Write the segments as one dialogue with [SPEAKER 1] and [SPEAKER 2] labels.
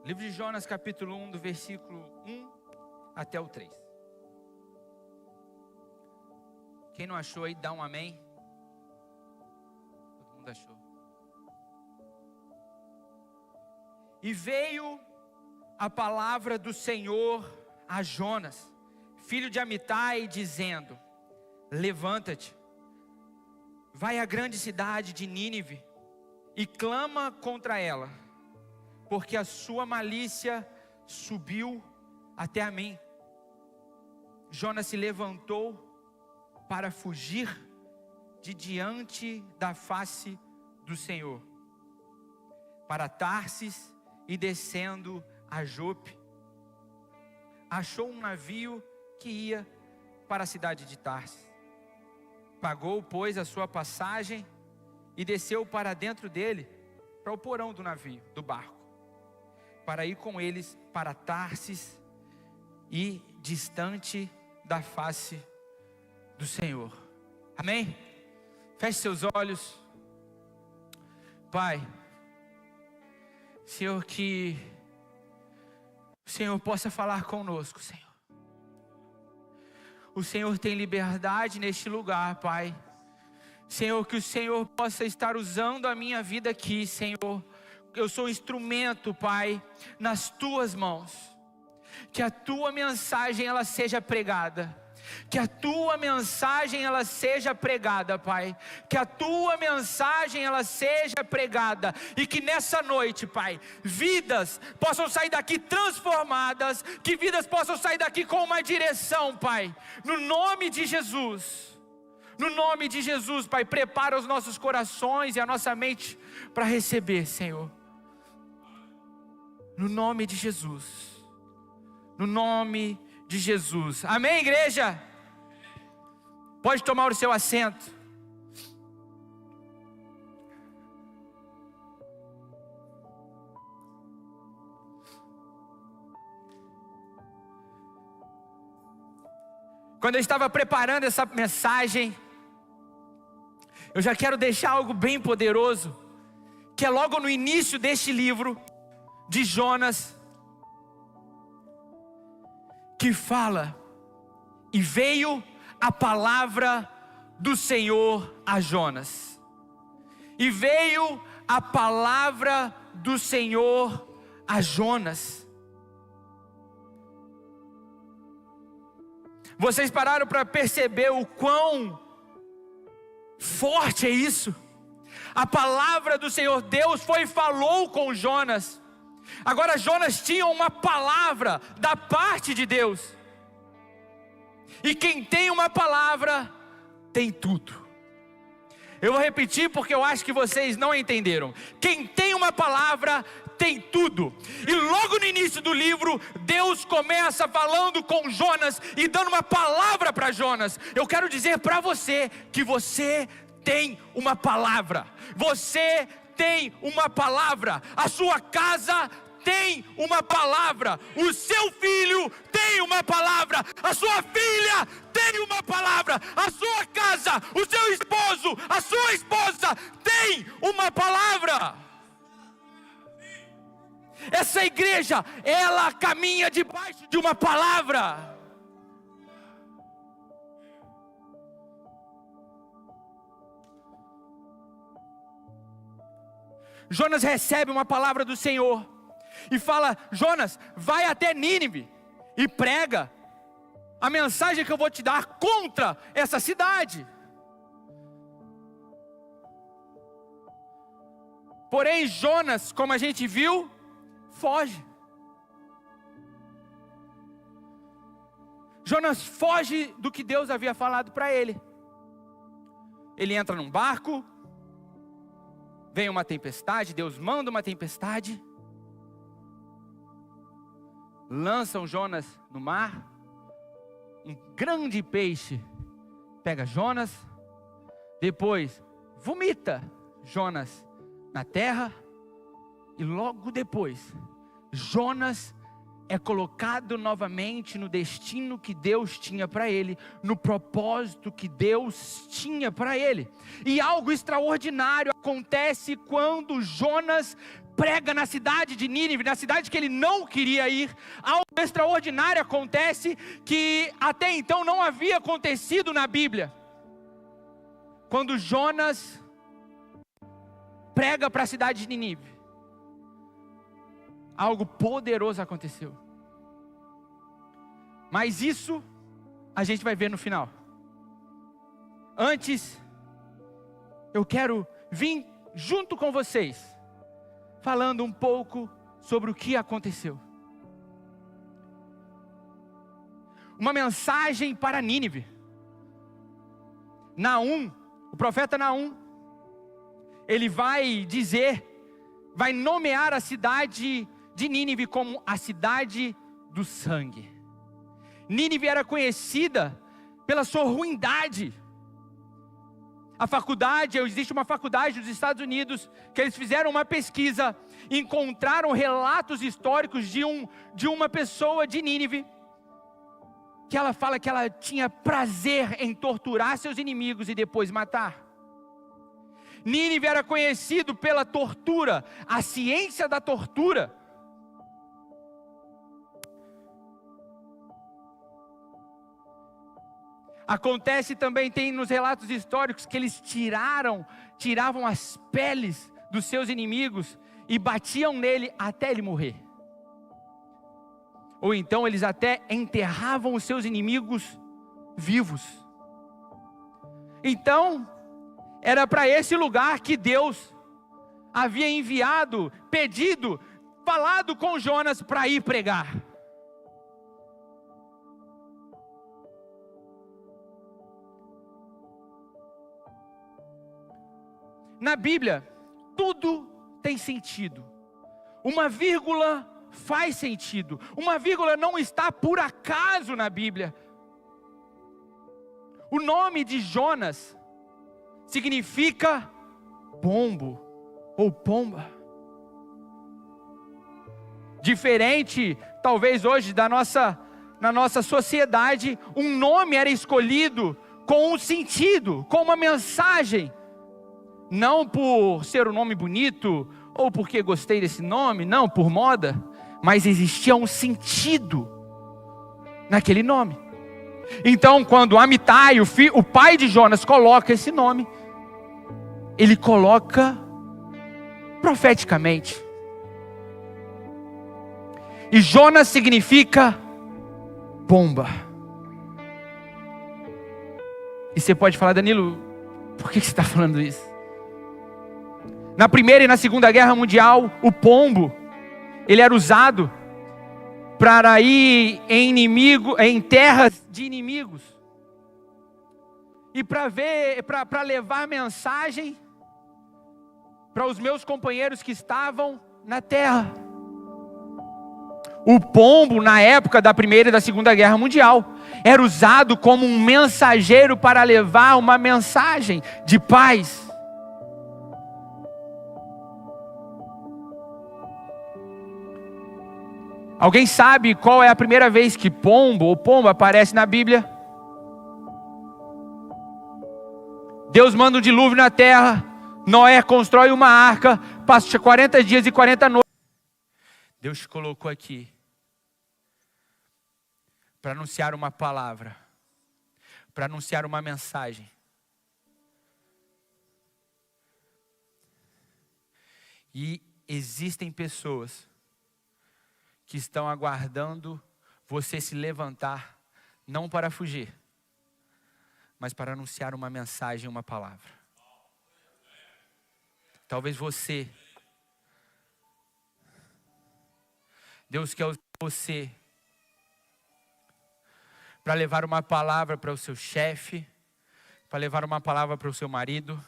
[SPEAKER 1] Livro de Jonas, capítulo 1, do versículo 1 até o 3. Quem não achou aí, dá um amém. Todo mundo achou. E veio a palavra do Senhor a Jonas, filho de Amitai, dizendo: levanta-te, vai à grande cidade de Nínive e clama contra ela, porque a sua malícia subiu até a mim. Jonas se levantou para fugir de diante da face do Senhor, para Tarsis, e descendo a Jope, achou um navio que ia para a cidade de Tarsis. Pagou, pois, a sua passagem e desceu para dentro dele, para o porão do navio, do barco, para ir com eles para Tarsis e distante da face do Senhor. Amém? Feche seus olhos. Pai, Senhor, que o Senhor possa falar conosco, Senhor. O Senhor tem liberdade neste lugar, Pai. Senhor, que o Senhor possa estar usando a minha vida aqui, Senhor. Eu sou instrumento, Pai, nas Tuas mãos. Que a Tua mensagem ela seja pregada. Que a Tua mensagem ela seja pregada, Pai. Que a Tua mensagem ela seja pregada. E que nessa noite, Pai, vidas possam sair daqui transformadas. Que vidas possam sair daqui com uma direção, Pai. No nome de Jesus. No nome de Jesus, Pai, prepara os nossos corações e a nossa mente para receber, Senhor. No nome de Jesus. No nome de Jesus. Amém, igreja? Pode tomar o seu assento. Quando eu estava preparando essa mensagem, eu já quero deixar algo bem poderoso, que é logo no início deste livro de Jonas, que fala: e veio a palavra do Senhor a Jonas. E veio a palavra do Senhor a Jonas. Vocês pararam para perceber o quão forte é isso? A palavra do Senhor, Deus foi e falou com Jonas. Agora Jonas tinha uma palavra da parte de Deus. E quem tem uma palavra, tem tudo. Eu vou repetir porque eu acho que vocês não entenderam. Quem tem uma palavra, tem tudo. E logo no início do livro, Deus começa falando com Jonas e dando uma palavra para Jonas. Eu quero dizer para você que você tem uma palavra. Você tem uma palavra. A sua casa tem uma palavra. O seu filho tem uma palavra. A sua filha tem uma palavra. A sua casa, o seu esposo, a sua esposa tem uma palavra. Essa igreja, ela caminha debaixo de uma palavra. Jonas recebe uma palavra do Senhor e fala: Jonas, vai até Nínive e prega a mensagem que eu vou te dar contra essa cidade. Porém Jonas, como a gente viu, foge. Jonas foge do que Deus havia falado para ele. Ele entra num barco, vem uma tempestade, Deus manda uma tempestade, lançam Jonas no mar, um grande peixe pega Jonas, depois vomita Jonas na terra, e logo depois Jonas é colocado novamente no destino que Deus tinha para ele, no propósito que Deus tinha para ele. E algo extraordinário acontece quando Jonas prega na cidade de Nínive, na cidade que ele não queria ir. Algo extraordinário acontece que até então não havia acontecido na Bíblia. Quando Jonas prega para a cidade de Nínive, algo poderoso aconteceu. Mas isso a gente vai ver no final. Antes, eu quero vir junto com vocês, falando um pouco sobre o que aconteceu. Uma mensagem para Nínive. Naum, o profeta Naum, ele vai dizer, vai nomear a cidade de Nínive como a cidade do sangue. Nínive era conhecida pela sua ruindade. Existe uma faculdade dos Estados Unidos, que eles fizeram uma pesquisa, encontraram relatos históricos de uma pessoa de Nínive, que ela fala que ela tinha prazer em torturar seus inimigos e depois matar. Nínive era conhecido pela tortura, a ciência da tortura. Acontece também, tem nos relatos históricos, que eles tiravam as peles dos seus inimigos e batiam nele até ele morrer. Ou então eles até enterravam os seus inimigos vivos. Então, era para esse lugar que Deus havia enviado, pedido, falado com Jonas para ir pregar. Na Bíblia, tudo tem sentido. Uma vírgula faz sentido. Uma vírgula não está por acaso na Bíblia. O nome de Jonas significa pombo ou pomba. Diferente, talvez hoje, na nossa sociedade, um nome era escolhido com um sentido, com uma mensagem. Não por ser um nome bonito, ou porque gostei desse nome, não, por moda, mas existia um sentido naquele nome. Então, quando Amitai, o pai de Jonas, coloca esse nome, ele coloca profeticamente. E Jonas significa pomba. E você pode falar, Danilo, por que você está falando isso? Na Primeira e na Segunda Guerra Mundial, o pombo, ele era usado para ir em terras de inimigos. E para levar mensagem para os meus companheiros que estavam na terra. O pombo, na época da Primeira e da Segunda Guerra Mundial, era usado como um mensageiro para levar uma mensagem de paz. Alguém sabe qual é a primeira vez que pombo ou pomba aparece na Bíblia? Deus manda um dilúvio na terra, Noé constrói uma arca, passa 40 dias e 40 noites. Deus te colocou aqui para anunciar uma palavra, para anunciar uma mensagem. E existem pessoas que estão aguardando você se levantar, não para fugir, mas para anunciar uma mensagem, uma palavra. Talvez Deus quer usar você para levar uma palavra para o seu chefe, para levar uma palavra para o seu marido,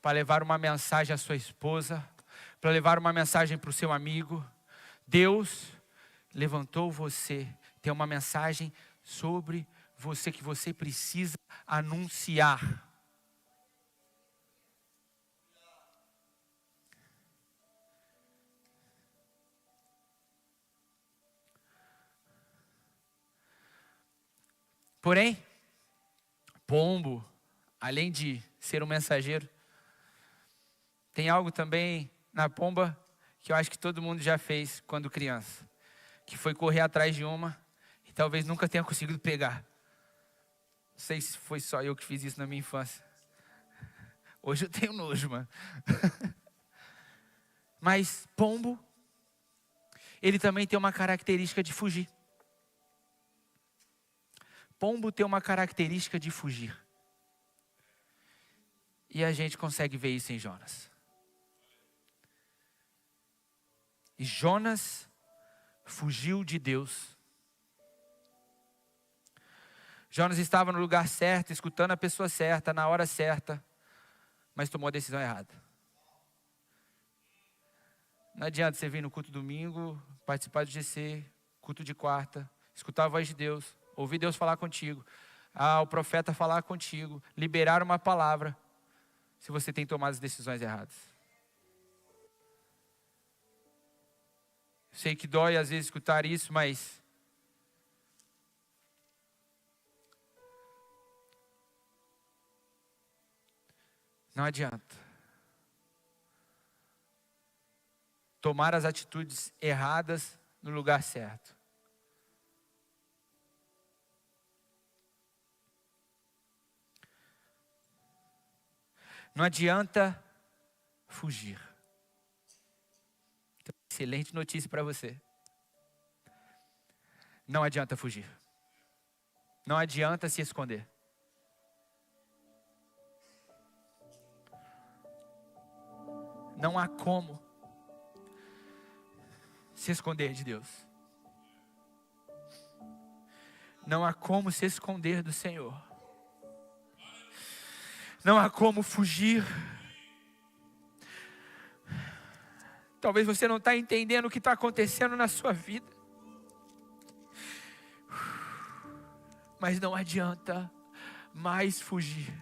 [SPEAKER 1] para levar uma mensagem à sua esposa, para levar uma mensagem para o seu amigo. Deus levantou você, tem uma mensagem sobre você que você precisa anunciar. Porém, pombo, além de ser um mensageiro, tem algo também na pomba que eu acho que todo mundo já fez quando criança, que foi correr atrás de uma e talvez nunca tenha conseguido pegar. Não sei se foi só eu que fiz isso na minha infância. Hoje eu tenho nojo, mano. Mas pombo, ele também tem uma característica de fugir. Pombo tem uma característica de fugir. E a gente consegue ver isso em Jonas. E Jonas fugiu de Deus. Jonas estava no lugar certo, escutando a pessoa certa, na hora certa, mas tomou a decisão errada. Não adianta você vir no culto domingo, participar do GC, culto de quarta, escutar a voz de Deus, ouvir Deus falar contigo, o profeta falar contigo, liberar uma palavra, se você tem tomado as decisões erradas. Sei que dói às vezes escutar isso, mas não adianta. Tomar as atitudes erradas no lugar certo. Não adianta fugir. Então, excelente notícia para você. Não adianta fugir. Não adianta se esconder. Não há como se esconder de Deus. Não há como se esconder do Senhor. Não há como fugir. Talvez você não está entendendo o que está acontecendo na sua vida. Mas não adianta mais fugir.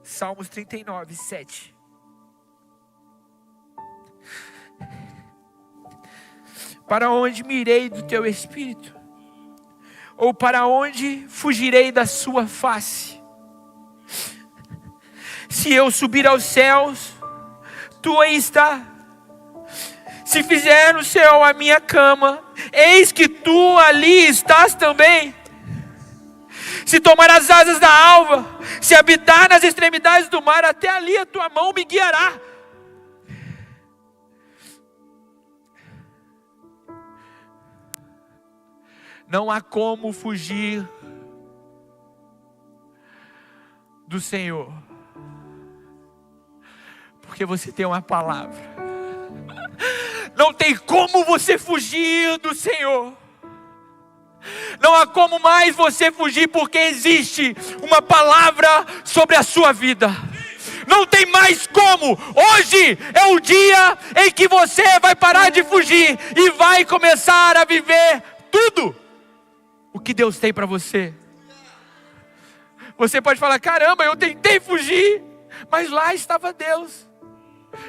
[SPEAKER 1] Salmos 39, 7. Para onde me irei do teu espírito? Ou para onde fugirei da sua face? Se eu subir aos céus, tu aí está. Se fizer no céu a minha cama, eis que tu ali estás também. Se tomar as asas da alva, se habitar nas extremidades do mar, até ali a tua mão me guiará. Não há como fugir do Senhor, porque você tem uma palavra. Não tem como você fugir do Senhor. Não há como mais você fugir, porque existe uma palavra sobre a sua vida. Não tem mais como. Hoje é o dia em que você vai parar de fugir e vai começar a viver tudo o que Deus tem para você. Você pode falar: caramba, eu tentei fugir, mas lá estava Deus.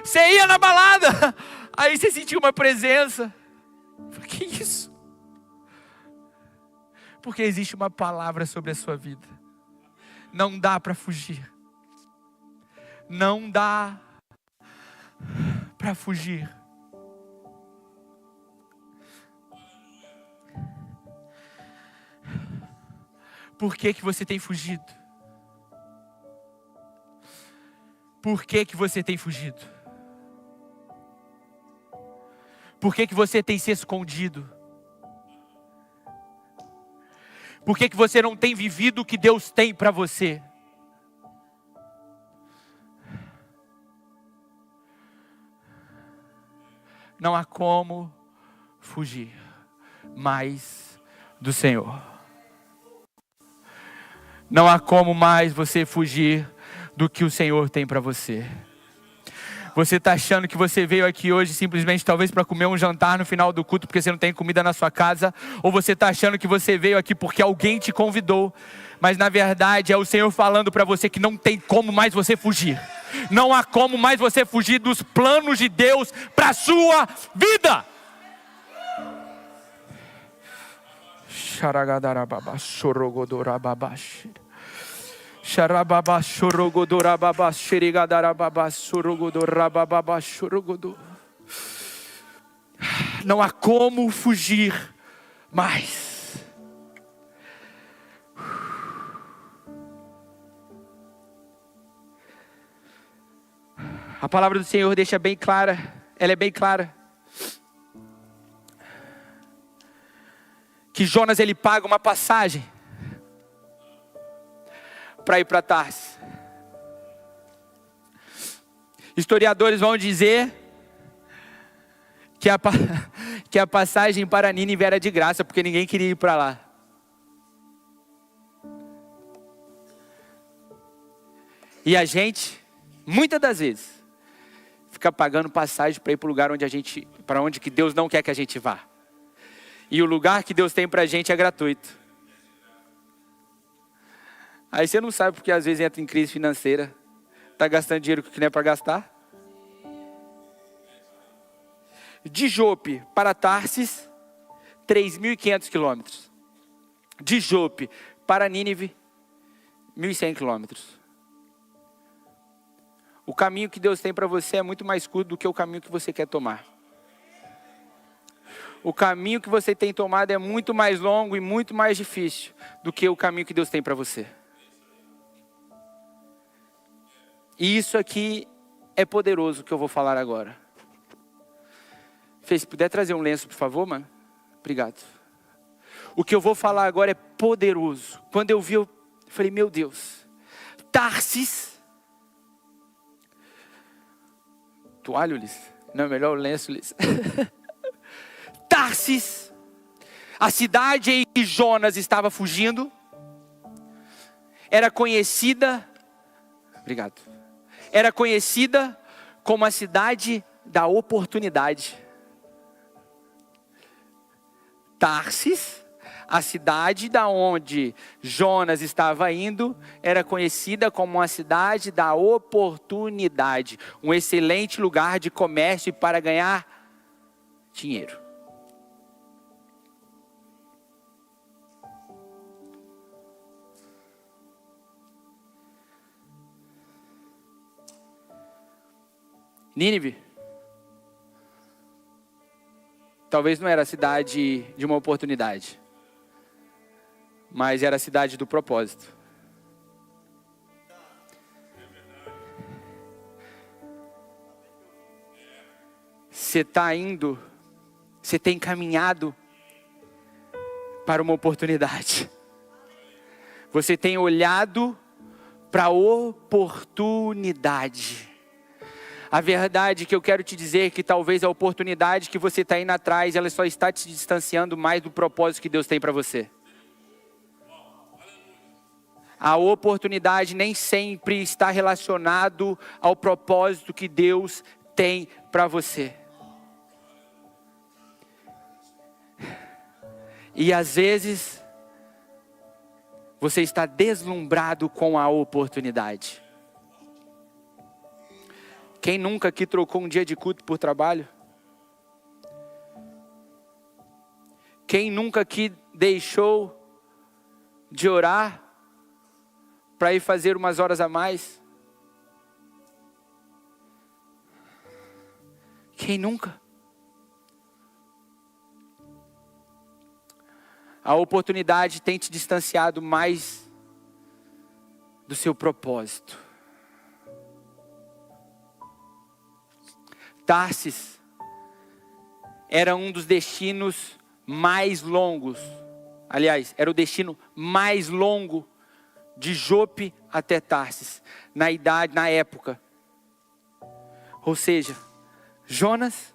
[SPEAKER 1] Você ia na balada, aí você sentiu uma presença. Que isso? Porque existe uma palavra sobre a sua vida. Não dá para fugir. Não dá para fugir. Por que que você tem fugido? Por que que você tem fugido? Por que que você tem se escondido? Por que que você não tem vivido o que Deus tem para você? Não há como fugir mais do Senhor. Não há como mais você fugir do que o Senhor tem para você. Você está achando que você veio aqui hoje simplesmente talvez para comer um jantar no final do culto porque você não tem comida na sua casa, ou você está achando que você veio aqui porque alguém te convidou, mas na verdade é o Senhor falando para você que não tem como mais você fugir. Não há como mais você fugir dos planos de Deus para a sua vida. Não há como fugir mais. A palavra do Senhor deixa bem clara, ela é bem clara, que Jonas ele paga uma passagem para ir para Tarsis. Historiadores vão dizer que a passagem para Nínive era de graça, porque ninguém queria ir para lá. E a gente, muitas das vezes, fica pagando passagem para ir para o lugar para onde que Deus não quer que a gente vá. E o lugar que Deus tem para a gente é gratuito. Aí você não sabe porque às vezes entra em crise financeira, está gastando dinheiro que não é para gastar. De Jope para Tarsis, 3.500 quilômetros. De Jope para Nínive, 1.100 quilômetros. O caminho que Deus tem para você é muito mais curto do que o caminho que você quer tomar. O caminho que você tem tomado é muito mais longo e muito mais difícil do que o caminho que Deus tem para você. E isso aqui é poderoso que eu vou falar agora. Fê, se puder trazer um lenço, por favor, mano. Obrigado. O que eu vou falar agora é poderoso. Quando eu vi, eu falei, meu Deus. Tarsis. Toalha, Ulisses? Não, melhor o lenço, Ulisses. Tarsis. A cidade em que Jonas estava fugindo. Era conhecida. Obrigado. Era conhecida como a cidade da oportunidade. Tarsis, a cidade da onde Jonas estava indo, era conhecida como uma cidade da oportunidade. Um excelente lugar de comércio para ganhar dinheiro. Nínive talvez não era a cidade de uma oportunidade, mas era a cidade do propósito. Você está indo, você tem caminhado para uma oportunidade. Você tem olhado para a oportunidade. A verdade que eu quero te dizer é que talvez a oportunidade que você está indo atrás, ela só está te distanciando mais do propósito que Deus tem para você. A oportunidade nem sempre está relacionado ao propósito que Deus tem para você. E às vezes, você está deslumbrado com a oportunidade. Quem nunca aqui trocou um dia de culto por trabalho? Quem nunca aqui deixou de orar para ir fazer umas horas a mais? Quem nunca? A oportunidade tem te distanciado mais do seu propósito. Tarsis era um dos destinos mais longos. Aliás, era o destino mais longo de Jope até Tarsis, na época. Ou seja, Jonas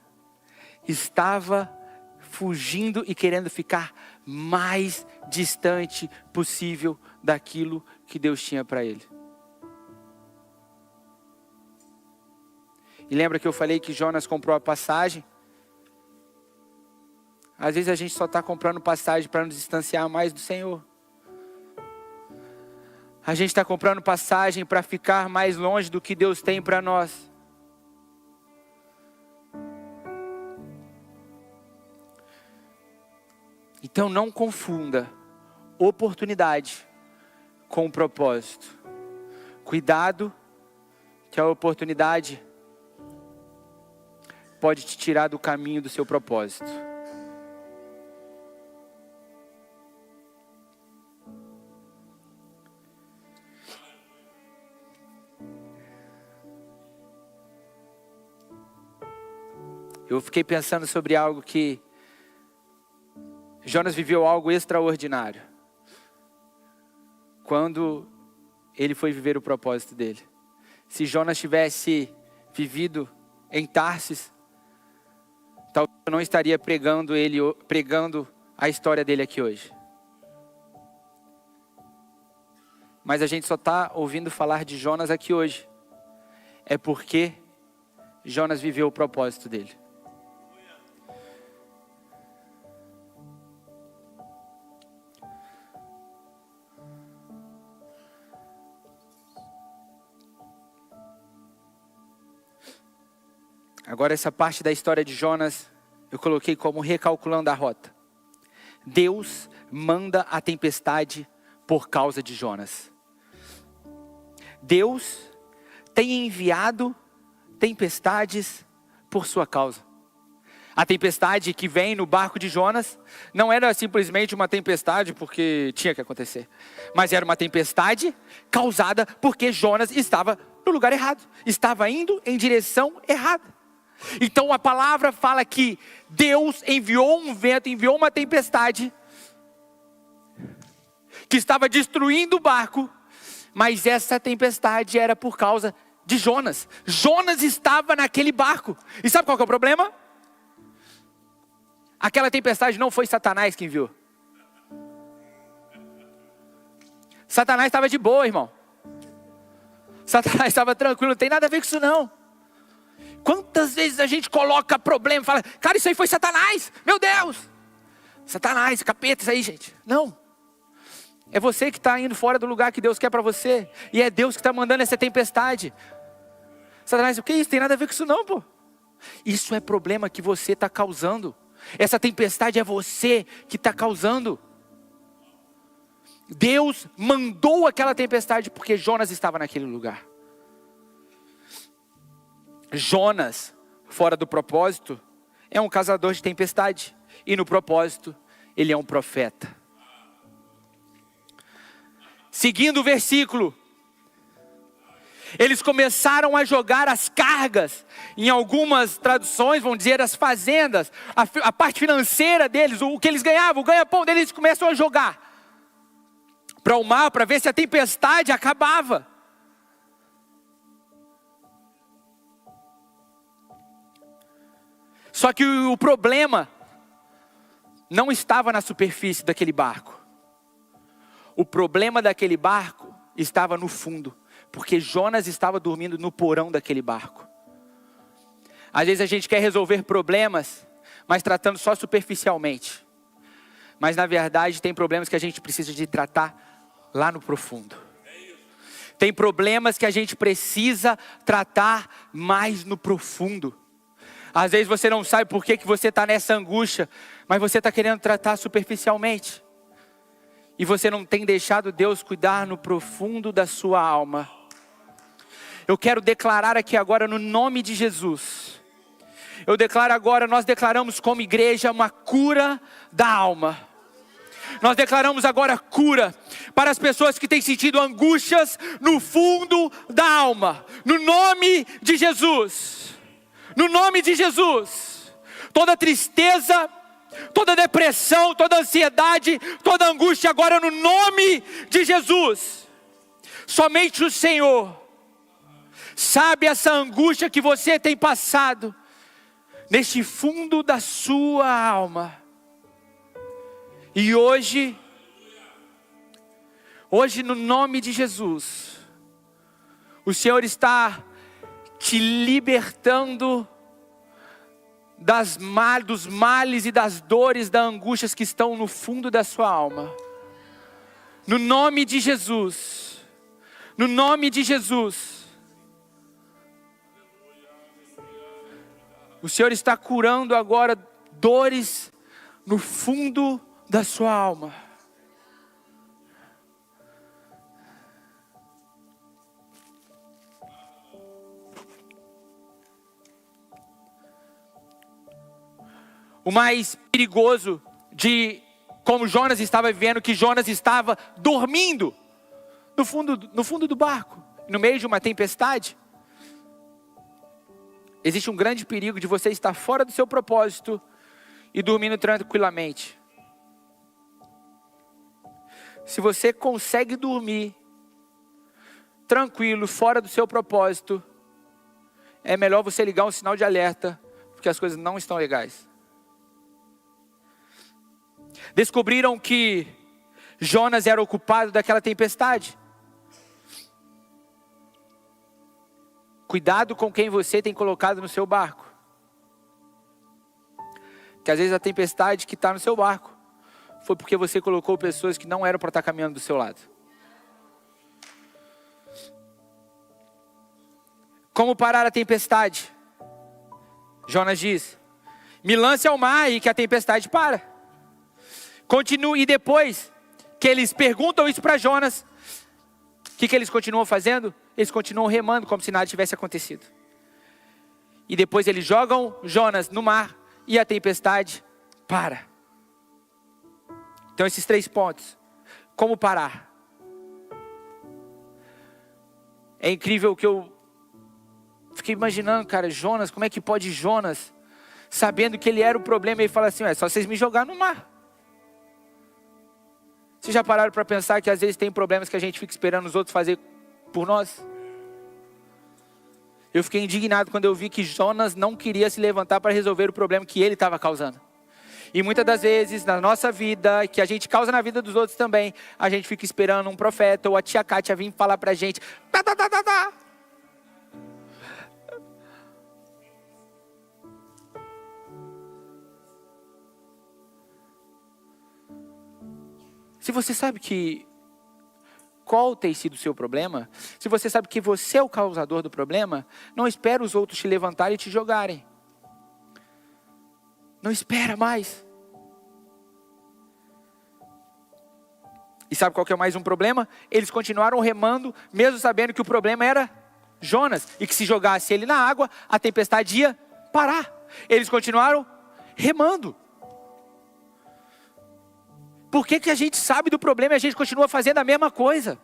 [SPEAKER 1] estava fugindo e querendo ficar mais distante possível daquilo que Deus tinha para ele. E lembra que eu falei que Jonas comprou a passagem? Às vezes a gente só está comprando passagem para nos distanciar mais do Senhor. A gente está comprando passagem para ficar mais longe do que Deus tem para nós. Então não confunda oportunidade com propósito. Cuidado, que a oportunidade pode te tirar do caminho do seu propósito. Eu fiquei pensando sobre algo que Jonas viveu algo extraordinário quando ele foi viver o propósito dele. Se Jonas tivesse vivido em Tarsis, talvez eu não estaria pregando a história dele aqui hoje. Mas a gente só está ouvindo falar de Jonas aqui hoje. É porque Jonas viveu o propósito dele. Agora essa parte da história de Jonas, eu coloquei como recalculando a rota. Deus manda a tempestade por causa de Jonas. Deus tem enviado tempestades por sua causa. A tempestade que vem no barco de Jonas não era simplesmente uma tempestade porque tinha que acontecer. Mas era uma tempestade causada porque Jonas estava no lugar errado. Estava indo em direção errada. Então a palavra fala que Deus enviou um vento, enviou uma tempestade que estava destruindo o barco, mas essa tempestade era por causa de Jonas. Jonas estava naquele barco. E sabe qual que é o problema? Aquela tempestade não foi Satanás que enviou. Satanás estava de boa, irmão. Satanás estava tranquilo, não tem nada a ver com isso não. Quantas vezes a gente coloca problema e fala, cara, isso aí foi Satanás, meu Deus. Satanás, capeta, isso aí, gente. Não. É você que está indo fora do lugar que Deus quer para você. E é Deus que está mandando essa tempestade. Satanás, o que é isso? Tem nada a ver com isso não, pô. Isso é problema que você está causando. Essa tempestade é você que está causando. Deus mandou aquela tempestade porque Jonas estava naquele lugar. Jonas, fora do propósito, é um causador de tempestade. E no propósito, ele é um profeta. Seguindo o versículo, eles começaram a jogar as cargas, em algumas traduções vão dizer as fazendas, a parte financeira deles, o que eles ganhavam, o ganha-pão deles, eles começam a jogar para o mar, para ver se a tempestade acabava. Só que o problema não estava na superfície daquele barco. O problema daquele barco estava no fundo, porque Jonas estava dormindo no porão daquele barco. Às vezes a gente quer resolver problemas, mas tratando só superficialmente. Mas na verdade tem problemas que a gente precisa de tratar lá no profundo. Tem problemas que a gente precisa tratar mais no profundo. Às vezes você não sabe por que você está nessa angústia, mas você está querendo tratar superficialmente. E você não tem deixado Deus cuidar no profundo da sua alma. Eu quero declarar aqui agora no nome de Jesus. Eu declaro agora, nós declaramos como igreja uma cura da alma. Nós declaramos agora cura para as pessoas que têm sentido angústias no fundo da alma. No nome de Jesus. No nome de Jesus, toda tristeza, toda depressão, toda ansiedade, toda angústia agora no nome de Jesus. Somente o Senhor sabe essa angústia que você tem passado neste fundo da sua alma. E hoje no nome de Jesus, o Senhor está te libertando dos males e das dores, das angústias que estão no fundo da sua alma. No nome de Jesus. No nome de Jesus. O Senhor está curando agora dores no fundo da sua alma. o mais perigoso de como Jonas estava vivendo, que Jonas estava dormindo no fundo do barco, no meio de uma tempestade. Existe um grande perigo de você estar fora do seu propósito e dormindo tranquilamente. Se você consegue dormir tranquilo, fora do seu propósito, é melhor você ligar um sinal de alerta, porque as coisas não estão legais. Descobriram que Jonas era o culpado daquela tempestade. Cuidado com quem você tem colocado no seu barco. Que às vezes a tempestade que está no seu barco foi porque você colocou pessoas que não eram para estar caminhando do seu lado. Como parar a tempestade? Jonas diz: me lance ao mar e que a tempestade para. Continue, e depois que eles perguntam isso para Jonas, o que eles continuam fazendo? Eles continuam remando como se nada tivesse acontecido. E depois eles jogam Jonas no mar e a tempestade para. Então esses 3 pontos. Como parar? É incrível que eu fiquei imaginando, cara, Jonas, como é que pode Jonas, sabendo que ele era o problema, e fala assim: é só vocês me jogar no mar. Vocês já pararam para pensar que às vezes tem problemas que a gente fica esperando os outros fazer por nós? Eu fiquei indignado quando eu vi que Jonas não queria se levantar para resolver o problema que ele estava causando. E muitas das vezes na nossa vida, que a gente causa na vida dos outros também, a gente fica esperando um profeta ou a tia Kátia vir falar para a gente: tá. Se você sabe qual tem sido o seu problema, se você sabe que você é o causador do problema, não espera os outros te levantarem e te jogarem. Não espera mais. E sabe qual que é mais um problema? Eles continuaram remando, mesmo sabendo que o problema era Jonas, e que se jogasse ele na água, a tempestade ia parar. Eles continuaram remando. Por que a gente sabe do problema e a gente continua fazendo a mesma coisa?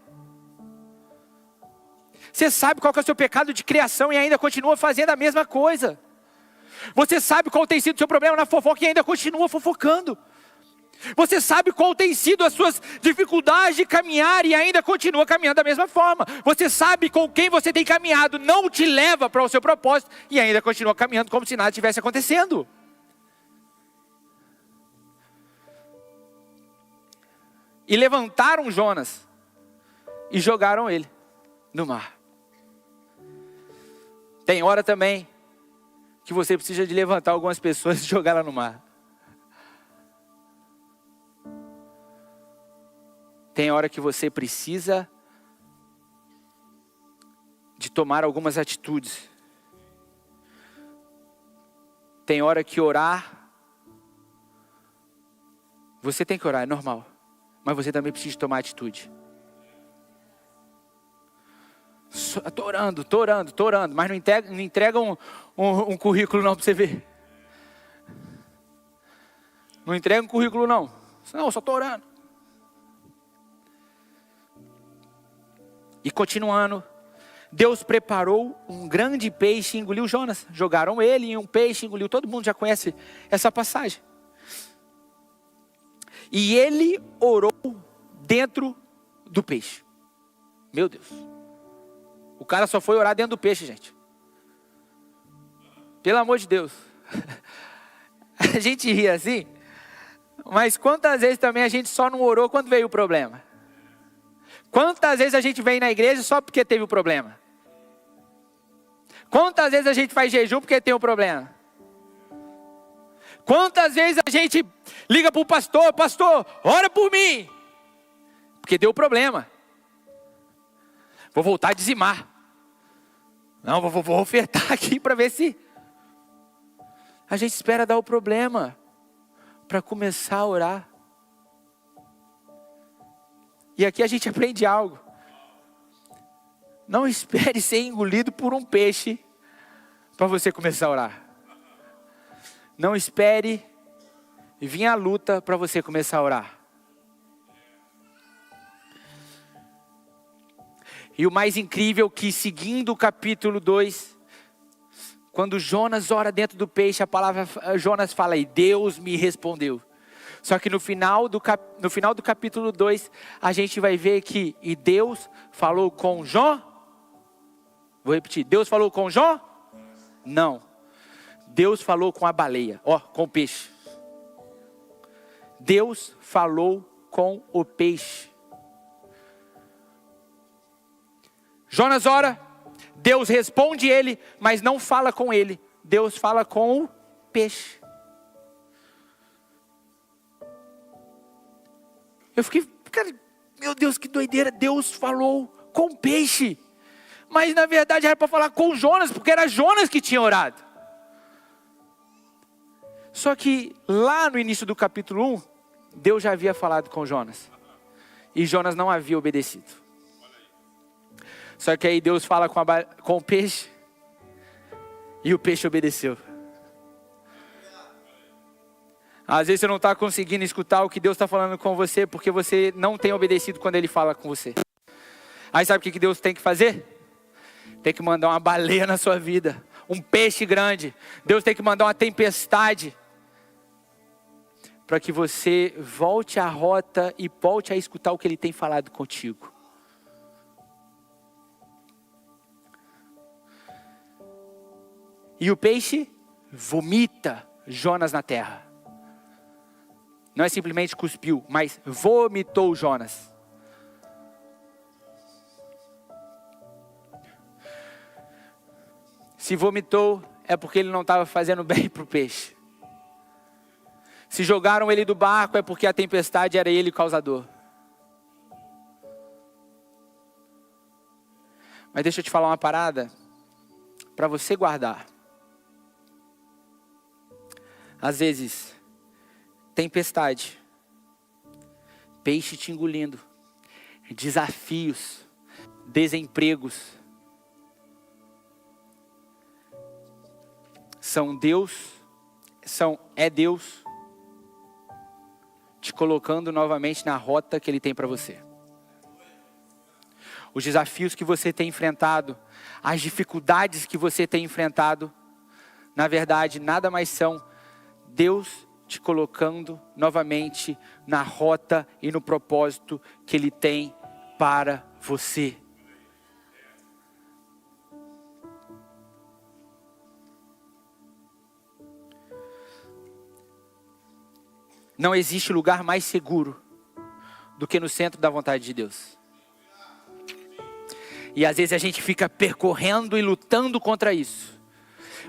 [SPEAKER 1] Você sabe qual que é o seu pecado de criação e ainda continua fazendo a mesma coisa. Você sabe qual tem sido o seu problema na fofoca e ainda continua fofocando. Você sabe qual tem sido as suas dificuldades de caminhar e ainda continua caminhando da mesma forma. Você sabe com quem você tem caminhado não te leva para o seu propósito e ainda continua caminhando como se nada estivesse acontecendo. E levantaram Jonas e jogaram ele no mar. Tem hora também que você precisa de levantar algumas pessoas e jogar lá no mar. Tem hora que você precisa de tomar algumas atitudes. Tem hora que orar, você tem que orar, é normal. Mas você também precisa tomar atitude. Estou orando, mas não entrega um currículo não para você ver. Não entrega um currículo não. Não, só estou orando. E continuando, Deus preparou um grande peixe e engoliu Jonas. Jogaram ele e um peixe engoliu. Todo mundo já conhece essa passagem. E ele orou dentro do peixe. Meu Deus. O cara só foi orar dentro do peixe, gente. Pelo amor de Deus. A gente ri assim. Mas quantas vezes também a gente só não orou quando veio o problema? Quantas vezes a gente vem na igreja só porque teve o problema? Quantas vezes a gente faz jejum porque tem um problema? Quantas vezes a gente liga para o pastor: pastor, ora por mim, porque deu problema. Vou voltar a dizimar. Não, vou ofertar aqui para ver se... A gente espera dar o problema para começar a orar. E aqui a gente aprende algo. Não espere ser engolido por um peixe para você começar a orar. Não espere vir a luta para você começar a orar. E o mais incrível que, seguindo o capítulo 2, quando Jonas ora dentro do peixe, a palavra Jonas fala, e Deus me respondeu. Só que no final do capítulo 2, a gente vai ver que, e Deus falou com Jonas. Vou repetir, Deus falou com Jonas? Não. Deus falou com a baleia, com o peixe. Deus falou com o peixe. Jonas ora, Deus responde ele, mas não fala com ele. Deus fala com o peixe. Eu fiquei, cara, meu Deus, que doideira. Deus falou com o peixe. Mas na verdade era para falar com Jonas, porque era Jonas que tinha orado. Só que lá no início do capítulo 1, Deus já havia falado com Jonas. E Jonas não havia obedecido. Só que aí Deus fala com o peixe. E o peixe obedeceu. Às vezes você não está conseguindo escutar o que Deus está falando com você, porque você não tem obedecido quando Ele fala com você. Aí sabe o que Deus tem que fazer? Tem que mandar uma baleia na sua vida. Um peixe grande. Deus tem que mandar uma tempestade. Para que você volte à rota e volte a escutar o que Ele tem falado contigo. E o peixe vomita Jonas na terra. Não é simplesmente cuspiu, mas vomitou Jonas. Se vomitou, é porque ele não estava fazendo bem para o peixe. Se jogaram ele do barco, é porque a tempestade era ele o causador. Mas deixa eu te falar uma parada, para você guardar. Às vezes, tempestade, peixe te engolindo, desafios, desempregos, é Deus te colocando novamente na rota que Ele tem para você. Os desafios que você tem enfrentado, as dificuldades que você tem enfrentado, na verdade nada mais são Deus te colocando novamente na rota e no propósito que Ele tem para você. Não existe lugar mais seguro do que no centro da vontade de Deus. E às vezes a gente fica percorrendo e lutando contra isso.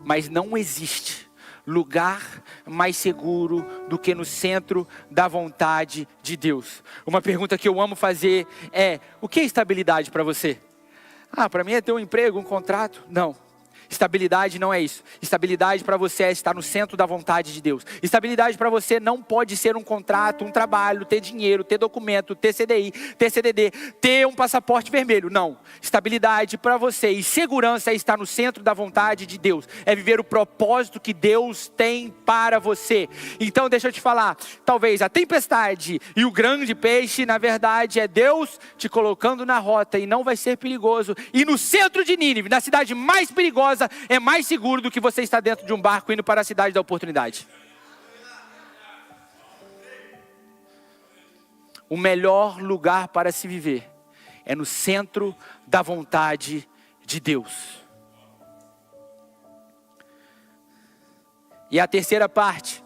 [SPEAKER 1] Mas não existe lugar mais seguro do que no centro da vontade de Deus. Uma pergunta que eu amo fazer é: o que é estabilidade para você? Para mim é ter um emprego, um contrato. Não. Estabilidade não é isso. Estabilidade para você é estar no centro da vontade de Deus. Estabilidade para você não pode ser um contrato, um trabalho, ter dinheiro, ter documento, ter CDI, ter CDD, ter um passaporte vermelho. Não. Estabilidade para você e segurança é estar no centro da vontade de Deus. É viver o propósito que Deus tem para você. Então deixa eu te falar. Talvez a tempestade e o grande peixe, na verdade, é Deus te colocando na rota e não vai ser perigoso. E no centro de Nínive, na cidade mais perigosa, é mais seguro do que você estar dentro de um barco indo para a cidade da oportunidade. O melhor lugar para se viver é no centro da vontade de Deus. E a terceira parte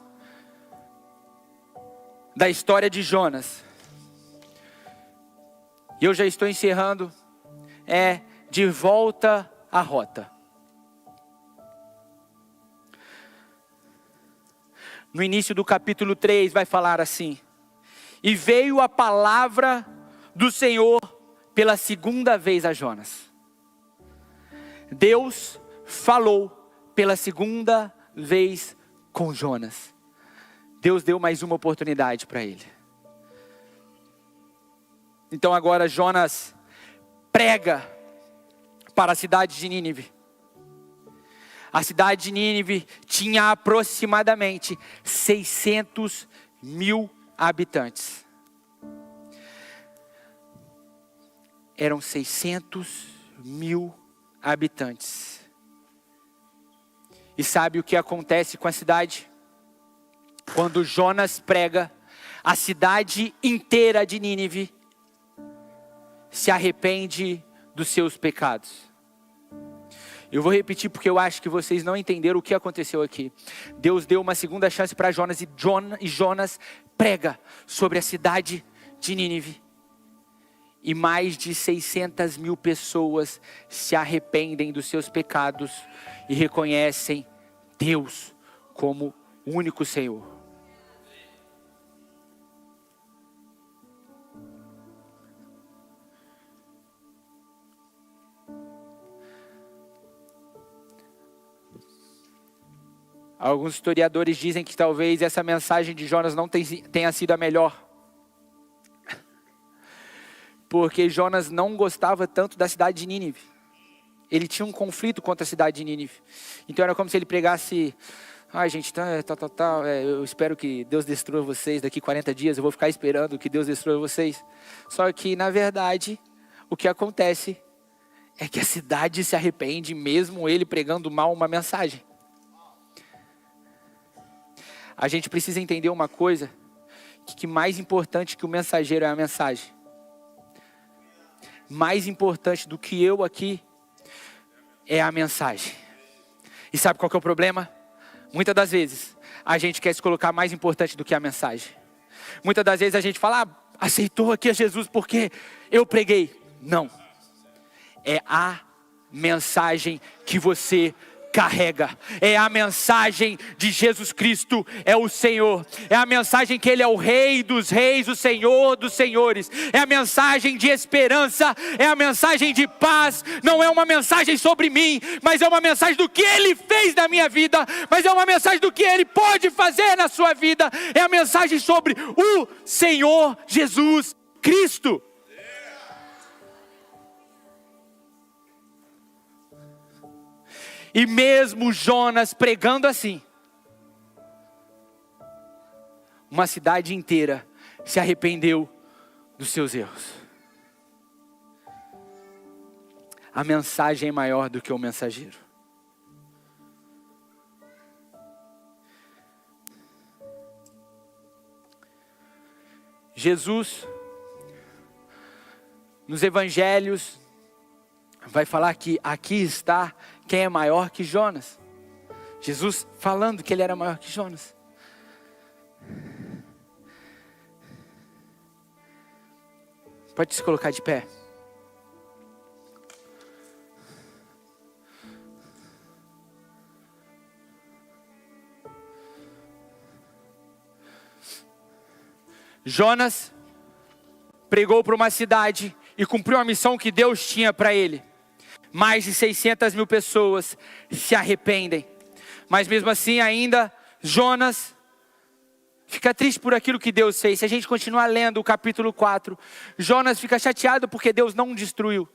[SPEAKER 1] da história de Jonas, e eu já estou encerrando, é de volta à rota. No início do capítulo 3 vai falar assim: e veio a palavra do Senhor pela segunda vez a Jonas. Deus falou pela segunda vez com Jonas. Deus deu mais uma oportunidade para ele. Então agora Jonas prega para a cidade de Nínive. A cidade de Nínive tinha aproximadamente 600 mil habitantes. Eram 600 mil habitantes. E sabe o que acontece com a cidade? Quando Jonas prega, a cidade inteira de Nínive se arrepende dos seus pecados. Eu vou repetir porque eu acho que vocês não entenderam o que aconteceu aqui. Deus deu uma segunda chance para Jonas e Jonas prega sobre a cidade de Nínive. E mais de 600 mil pessoas se arrependem dos seus pecados e reconhecem Deus como o único Senhor. Alguns historiadores dizem que talvez essa mensagem de Jonas não tenha sido a melhor. Porque Jonas não gostava tanto da cidade de Nínive. Ele tinha um conflito contra a cidade de Nínive. Então era como se ele pregasse: ai gente, eu espero que Deus destrua vocês daqui 40 dias. Eu vou ficar esperando que Deus destrua vocês. Só que na verdade, o que acontece é que a cidade se arrepende mesmo ele pregando mal uma mensagem. A gente precisa entender uma coisa, que mais importante que o mensageiro é a mensagem. Mais importante do que eu aqui é a mensagem. E sabe qual que é o problema? Muitas das vezes a gente quer se colocar mais importante do que a mensagem. Muitas das vezes a gente fala: aceitou aqui a Jesus porque eu preguei. Não. É a mensagem que você carrega. É a mensagem de Jesus Cristo, é o Senhor. É a mensagem que Ele é o Rei dos Reis, o Senhor dos Senhores. É a mensagem de esperança, é a mensagem de paz. Não é uma mensagem sobre mim, mas é uma mensagem do que Ele fez na minha vida. Mas é uma mensagem do que Ele pode fazer na sua vida. É a mensagem sobre o Senhor Jesus Cristo. E mesmo Jonas pregando assim, uma cidade inteira se arrependeu dos seus erros. A mensagem é maior do que o mensageiro. Jesus, nos evangelhos, vai falar que aqui está quem é maior que Jonas. Jesus falando que ele era maior que Jonas. Pode se colocar de pé. Jonas pregou para uma cidade e cumpriu a missão que Deus tinha para ele. Mais de 600 mil pessoas se arrependem. Mas mesmo assim ainda Jonas fica triste por aquilo que Deus fez. Se a gente continuar lendo o capítulo 4, Jonas fica chateado porque Deus não o destruiu.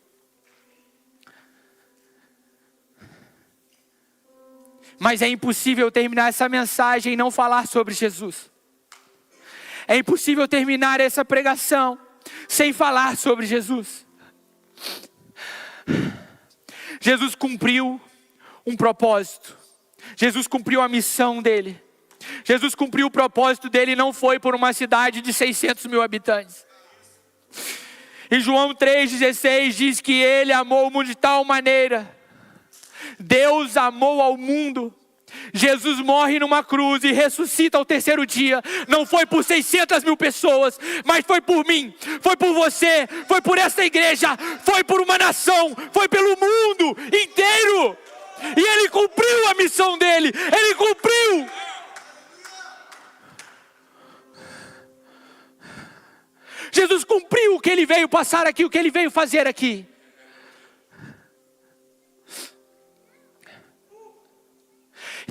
[SPEAKER 1] Mas é impossível terminar essa mensagem e não falar sobre Jesus. É impossível terminar essa pregação sem falar sobre Jesus. Jesus cumpriu um propósito. Jesus cumpriu a missão dele. Jesus cumpriu o propósito dele, não foi por uma cidade de 600 mil habitantes. Em João 3,16 diz que ele amou o mundo de tal maneira. Deus amou ao mundo. Jesus morre numa cruz e ressuscita ao terceiro dia. Não foi por 600 mil pessoas, mas foi por mim, foi por você, foi por essa igreja, foi por uma nação, foi pelo mundo inteiro. E Ele cumpriu a missão dele, Ele cumpriu. Jesus cumpriu o que Ele veio passar aqui, o que Ele veio fazer aqui.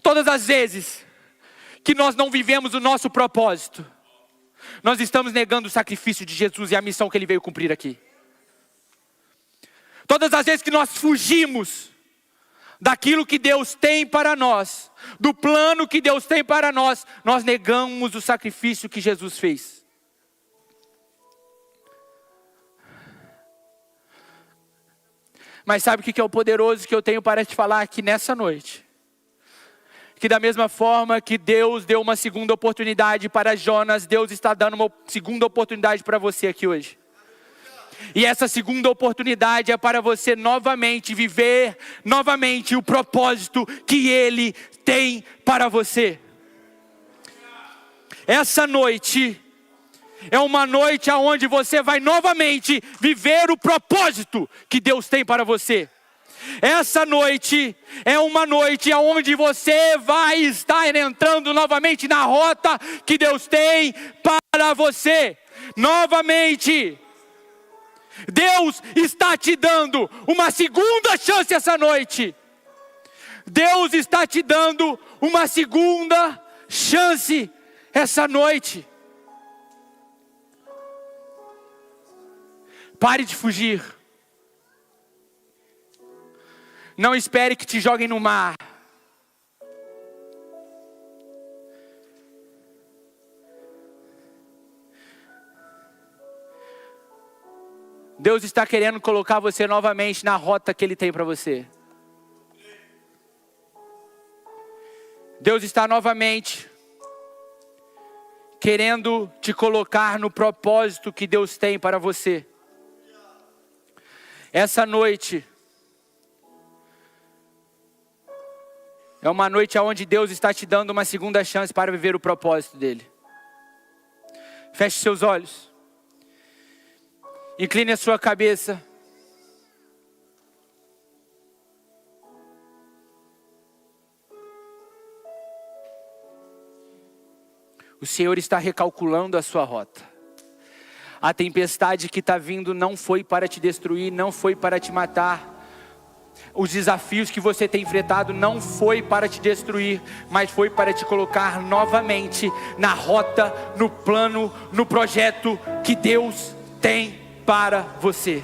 [SPEAKER 1] Todas as vezes que nós não vivemos o nosso propósito, nós estamos negando o sacrifício de Jesus e a missão que Ele veio cumprir aqui. Todas as vezes que nós fugimos daquilo que Deus tem para nós, do plano que Deus tem para nós, nós negamos o sacrifício que Jesus fez. Mas sabe o que é o poderoso que eu tenho para te falar aqui nessa noite? Que da mesma forma que Deus deu uma segunda oportunidade para Jonas, Deus está dando uma segunda oportunidade para você aqui hoje. E essa segunda oportunidade é para você novamente viver novamente o propósito que Ele tem para você. Essa noite é uma noite onde você vai novamente viver o propósito que Deus tem para você. Essa noite é uma noite onde você vai estar entrando novamente na rota que Deus tem para você. Novamente, Deus está te dando uma segunda chance essa noite. Deus está te dando uma segunda chance essa noite. Pare de fugir. Não espere que te joguem no mar. Deus está querendo colocar você novamente na rota que Ele tem para você. Deus está novamente querendo te colocar no propósito que Deus tem para você. Essa noite é uma noite onde Deus está te dando uma segunda chance para viver o propósito dEle. Feche seus olhos. Incline a sua cabeça. O Senhor está recalculando a sua rota. A tempestade que está vindo não foi para te destruir, não foi para te matar. Os desafios que você tem enfrentado não foi para te destruir, mas foi para te colocar novamente na rota, no plano, no projeto que Deus tem para você.